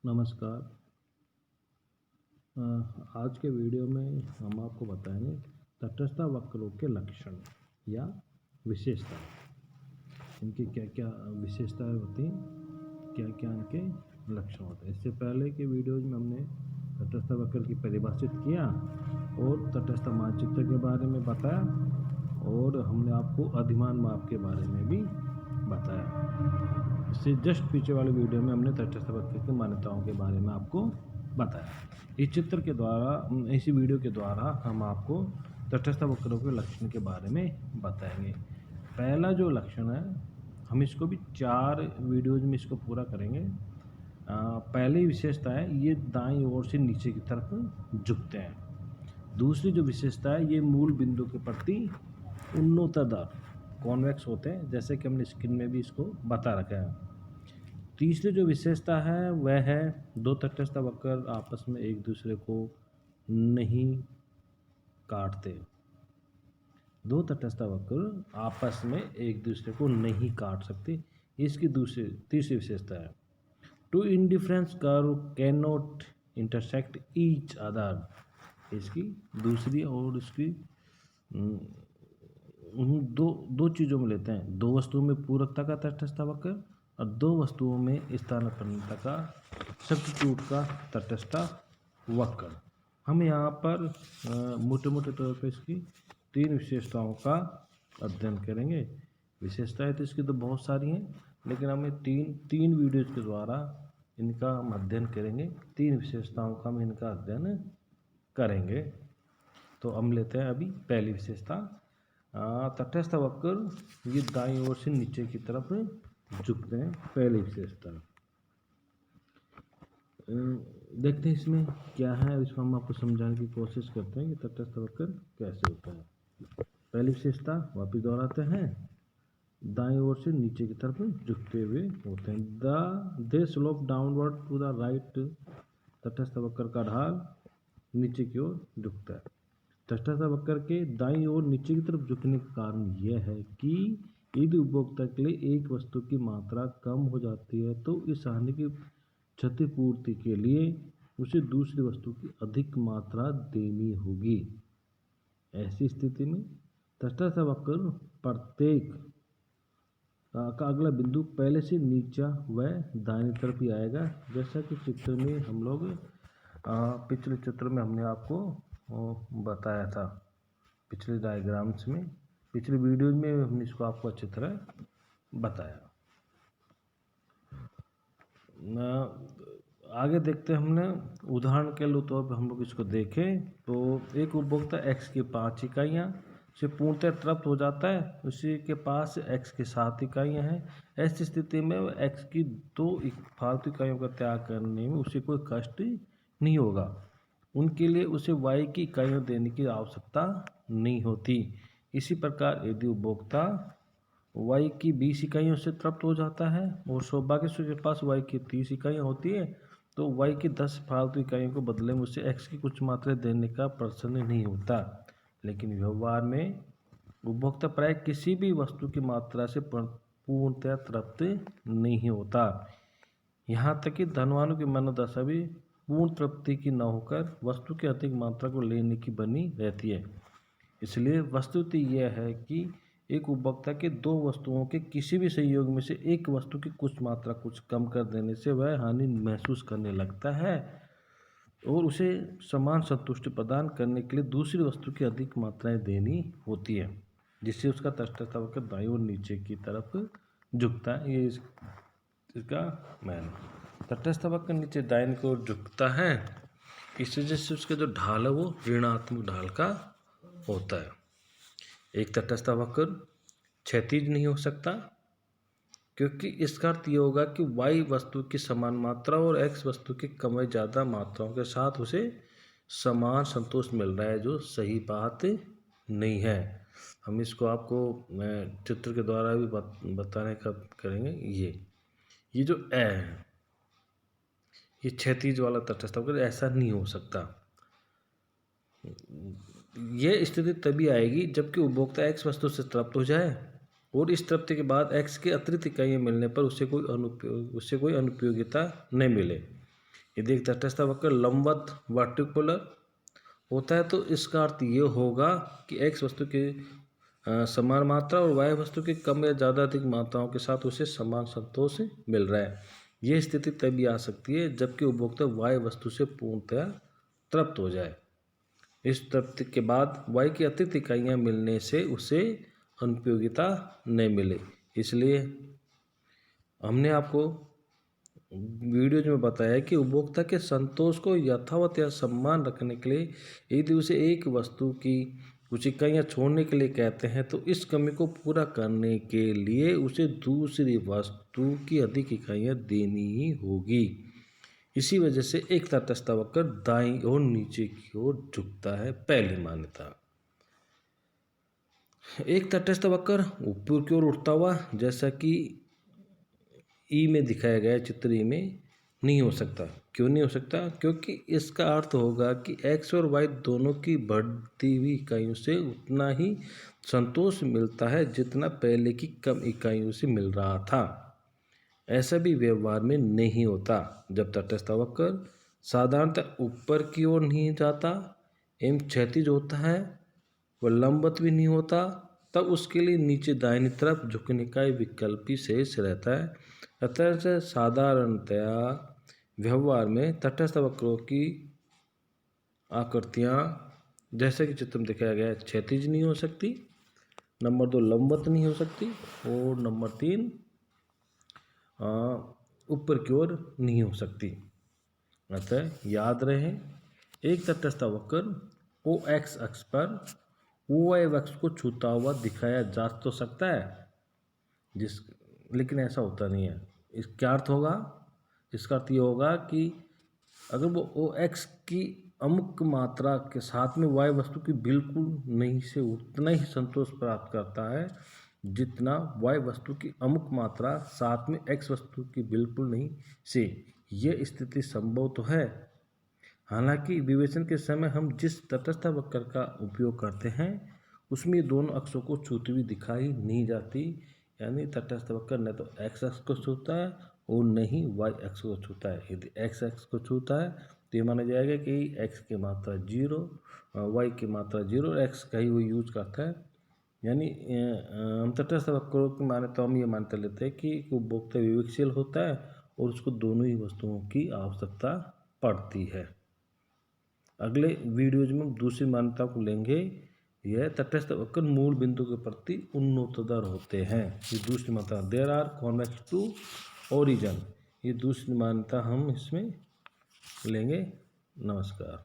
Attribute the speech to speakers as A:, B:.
A: नमस्कार। आज के वीडियो में हम आपको बताएंगे तटस्थ वक्रों के लक्षण या विशेषता। इनकी क्या क्या विशेषताएं होती हैं, क्या क्या इनके लक्षण होते हैं। इससे पहले के वीडियोज में हमने तटस्थ वक्र की परिभाषित किया और तटस्थ मानचित्र के बारे में बताया और हमने आपको अधिमान माप के बारे में भी बताया। इससे जस्ट पीछे वाले वीडियो में हमने तटस्थ वक्र की मान्यताओं के बारे में आपको बताया। इस चित्र के द्वारा, इसी वीडियो के द्वारा हम आपको तटस्थ वक्रों के लक्षण के बारे में बताएंगे। पहला जो लक्षण है, हम इसको भी 4 वीडियोज में इसको पूरा करेंगे। पहली विशेषता है ये दाईं ओर से नीचे की तरफ झुकते हैं। दूसरी जो विशेषता है, ये मूल बिंदु के प्रति उन्नतदर कॉन्वेक्स होते हैं, जैसे कि हमने स्क्रीन में भी इसको बता रखा है। तीसरी जो विशेषता है वह है दो तटस्थ वक्र आपस में एक दूसरे को नहीं काटते। दो तटस्थ वक्र आपस में एक दूसरे को नहीं काट सकते। इसकी तीसरी विशेषता है two indifference curve can not intersect each other. इसकी दूसरी और इसकी दो चीज़ों में लेते हैं। दो वस्तुओं में पूरकता का तटस्थ वक्र और दो वस्तुओं में स्थानापन्नता का सब्स्टिट्यूट का तटस्थ वक्र। हम यहाँ पर मोटे मोटे तौर पर इसकी 3 विशेषताओं का अध्ययन करेंगे। विशेषताएं तो इसकी तो बहुत सारी हैं, लेकिन हमें तीन वीडियोज के द्वारा इनका हम अध्ययन करेंगे। 3 विशेषताओं का हम इनका अध्ययन करेंगे। तो हम लेते हैं अभी पहली विशेषता। तटस्थ वक्र ये दाईं ओर से नीचे की तरफ झुकते हैं। पहली विशेषता देखते हैं इसमें क्या है, इसको हम आपको समझाने की कोशिश करते हैं कि तटस्थ वक्र कैसे होता है। पहली विशेषता वापिस दोहराते हैं, दाईं ओर से नीचे की तरफ झुकते हुए होते हैं। They slope downward to the right. तटस्थ वक्र का ढाल नीचे की ओर झुकता है। तटस्थ वक्र के दाईं ओर नीचे की तरफ झुकने का कारण यह है कि यदि उपभोक्ता के लिए एक वस्तु की मात्रा कम हो जाती है तो इस हानि की क्षतिपूर्ति के लिए उसे दूसरी वस्तु की अधिक मात्रा देनी होगी। ऐसी स्थिति में तटस्थ वक्र प्रत्येक का अगला बिंदु पहले से नीचा व दाहिनी तरफ ही आएगा, जैसा कि चित्र में हम लोग पिछले चित्र में हमने आपको बताया था। पिछले डायग्राम्स में, पिछले वीडियो में हमने इसको आपको अच्छी तरह बताया। आगे देखते हैं। हमने उदाहरण के तौर पर हम लोग इसको देखें तो एक उपभोक्ता x की 5 इकाइयाँ से पूर्णतः तृप्त हो जाता है। उसी के पास x की 7 इकाइयाँ हैं। ऐसी स्थिति में x की 2 फालतू इकाइयों का त्याग करने में उसे कोई कष्ट नहीं होगा। उनके लिए उसे y की इकाइयाँ देने की आवश्यकता नहीं होती। इसी प्रकार यदि उपभोक्ता y की 20 इकाइयों से तृप्त हो जाता है और सौभाग्य के पास y की 30 इकाइयाँ होती है, तो y की 10 फालतू इकाइयों को बदले में उसे x की कुछ मात्रा देने का प्रश्न नहीं होता। लेकिन व्यवहार में उपभोक्ता प्राय किसी भी वस्तु की मात्रा से पूर्णतः तृप्त नहीं होता। यहाँ तक कि धनवानों की मनोदशा भी पूर्ण तृप्ति की न होकर वस्तु की अधिक मात्रा को लेने की बनी रहती है। इसलिए वस्तुतः यह है कि एक उपभोक्ता के 2 वस्तुओं के किसी भी संयोग में से एक वस्तु की कुछ मात्रा कुछ कम कर देने से वह हानि महसूस करने लगता है और उसे समान संतुष्टि प्रदान करने के लिए दूसरी वस्तु की अधिक मात्राएं देनी होती है, जिससे उसका तटस्थ वक्र दाईं और नीचे की तरफ झुकता है। ये इसका मैन तटस्थ वक्र नीचे दाईं की ओर झुकता है। इस वजह से उसका जो ढाल है वो ऋणात्मक ढाल का होता है। एक तटस्थ वक्र क्षैतिज नहीं हो सकता, क्योंकि इसका अर्थ ये होगा कि y वस्तु की समान मात्रा और x वस्तु की कम या ज़्यादा मात्राओं के साथ उसे समान संतोष मिल रहा है, जो सही बात नहीं है। हम इसको आपको चित्र के द्वारा भी बताने का करेंगे। ये जो है ये क्षैतिज वाला तटस्थ वक्र ऐसा नहीं हो सकता। यह स्थिति तभी आएगी जबकि उपभोक्ता x वस्तु से तृप्त हो जाए और इस तृप्ति के बाद x की अतिरिक्त इकाइयाँ मिलने पर उसे कोई अनुपयोगिता नहीं मिले। यदि एक तटस्थ वक्र लंबवत वर्टिकुलर होता है तो इसका अर्थ ये होगा कि x वस्तु की समान मात्रा और y वस्तु की कम या ज़्यादा अधिक मात्राओं के साथ उसे समान संतोष मिल रहा है। यह स्थिति तभी आ सकती है जबकि उपभोक्ता y वस्तु से पूर्णतया तृप्त हो जाए। इस तृप्ति के बाद y की अतिरिक्त इकाइयाँ मिलने से उसे अनुपयोगिता नहीं मिले। इसलिए हमने आपको वीडियो में बताया कि उपभोक्ता के संतोष को यथावत या समान रखने के लिए यदि उसे एक वस्तु की कुछ इकाइयाँ छोड़ने के लिए कहते हैं तो इस कमी को पूरा करने के लिए उसे दूसरी वस्तु की अधिक इकाइयाँ देनी ही होगी। इसी वजह से एक तटस्थ वक्र दाईं और नीचे की ओर झुकता है। पहली मान्यता। एक तटस्थ वक्र ऊपर की ओर उठता हुआ जैसा कि ई में दिखाया गया चित्र ई में नहीं हो सकता। क्यों नहीं हो सकता? क्योंकि इसका अर्थ होगा कि x और y दोनों की बढ़ती हुई इकाइयों से उतना ही संतोष मिलता है जितना पहले की कम इकाइयों से मिल रहा था। ऐसा भी व्यवहार में नहीं होता। जब तटस्थ वक्र साधारणतः ऊपर की ओर नहीं जाता एवं क्षैतिज होता है वह लंबवत भी नहीं होता, तब उसके लिए नीचे दाहिनी तरफ झुकने का विकल्प ही शेष रहता है। अतः साधारणतया व्यवहार में तटस्थ वक्रों की आकृतियाँ जैसे कि चित्र में दिखाया गया है क्षैतिज नहीं हो सकती, नंबर 2 लंबवत नहीं हो सकती और नंबर 3 ऊपर की ओर नहीं हो सकती। अतः याद रहे एक तटस्थ वक्र ओ एक्स अक्ष पर ओ वाई अक्ष को छूता हुआ दिखाया जा तो सकता है लेकिन ऐसा होता नहीं है। इस क्या अर्थ होगा? इसका अर्थ ये होगा कि अगर वो ओ एक्स की अमुक मात्रा के साथ में वाई वस्तु की बिल्कुल नहीं से उतना ही संतोष प्राप्त करता है जितना वाई वस्तु की अमुक मात्रा साथ में एक्स वस्तु की बिल्कुल नहीं से। यह स्थिति संभव तो है, हालांकि विवेचन के समय हम जिस तटस्थ वक्र का उपयोग करते हैं उसमें दोनों अक्षों को छूती हुई दिखाई नहीं जाती। यानी तटस्थ वक्र न तो एक्स अक्ष को छूता है और न ही वाई अक्ष को छूता है। यदि एक्स अक्ष को छूता है तो ये माना जाएगा कि एक्स की मात्रा 0, वाई की मात्रा 0 और एक्स का ही वो यूज करता है। यानी हम तटस्थ वक्रों की मान्यता हम ये मानते लेते हैं कि उपभोक्ता विवेकशील होता है और उसको दोनों ही वस्तुओं की आवश्यकता पड़ती है। अगले वीडियोज में दूसरी मान्यता को लेंगे। यह तटस्थ वक्र मूल बिंदु के प्रति उन्नतोत्तर होते हैं। ये दूसरी मान्यता। There are convex to origin, ये दूसरी मान्यता हम इसमें लेंगे। नमस्कार।